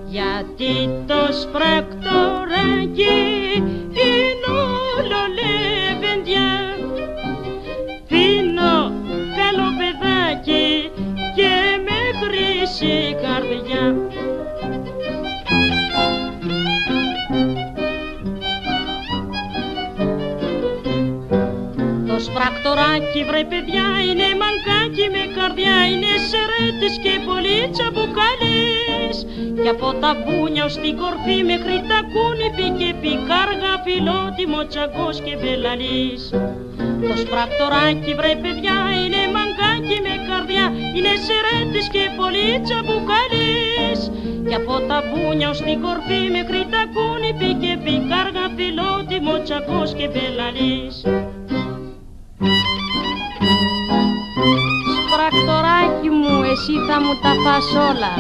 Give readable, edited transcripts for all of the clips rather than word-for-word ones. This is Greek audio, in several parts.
Γιατί το σπρακτοράκι είναι όλο λεβεντιά. Πίνω καλό παιδάκι και με χρυσή καρδιά. Το σπρακτοράκι βρε παιδιά είναι μαγκάκι με καρδιά, είναι σερέτης και πολύ τσαμπουκάλης. Κι από τα μπούνια ως την κορφή μέχρι τα κούνυπη και πικάργα, φιλότιμο τσαγκός και μπελαλής. Το σπρακτοράκι βρε παιδιά είναι μαγκάκι με καρδιά, είναι σερέτης και πολύ τσαμπουκάλης. Κι από τα μπούνια ως την κορφή μέχρι τα κούνυπη και πικάργα, φιλότιμο τσαγκός και μπελαλής. Σπρακτοράκι μου, εσύ θα μου τα φας όλα.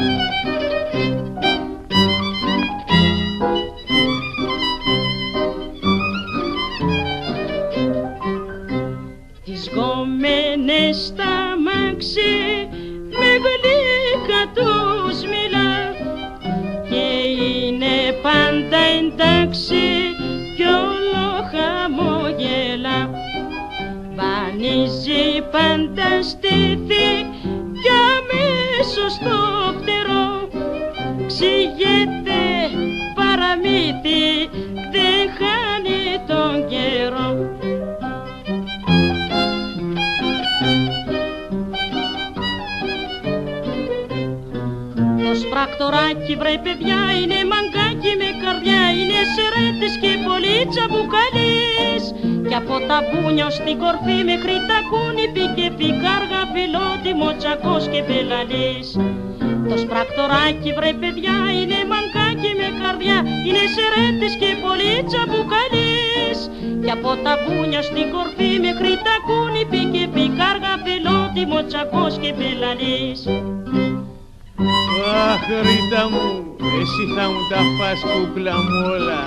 Τις γκόμενες στα μάξι με γλύκα τους μιλά και είναι πάντα εντάξει κι όλο χαμογελά. Βανίζει πάντα στήθη κι αμέσως στο φτερό ξηγέται παραμύθι, δεν χάνει τον καιρό. Το σπρακτοράκι βρε παιδιά είναι μαγκάκι με καρδιά, είναι σερέτης και πολύ τσαμπουκάλης. Κι από τα μπούνια ως την κορφή μέχρι τα κούνυπη και πικάργα, φιλότιμο τσακός και μπελαλής. Το σπρακτοράκι βρε παιδιά είναι μαγκάκι με καρδιά, είναι σερέτης και πολύ τσαμπουκάλης. Κι από τα μπούνια ως την κορφή μέχρι τα κούνυπη και πικάργα, φιλότιμο τσακός και μπελαλής. Αχ, Ρίτα μου, εσύ θα μου τα φας κούκλα μου όλα.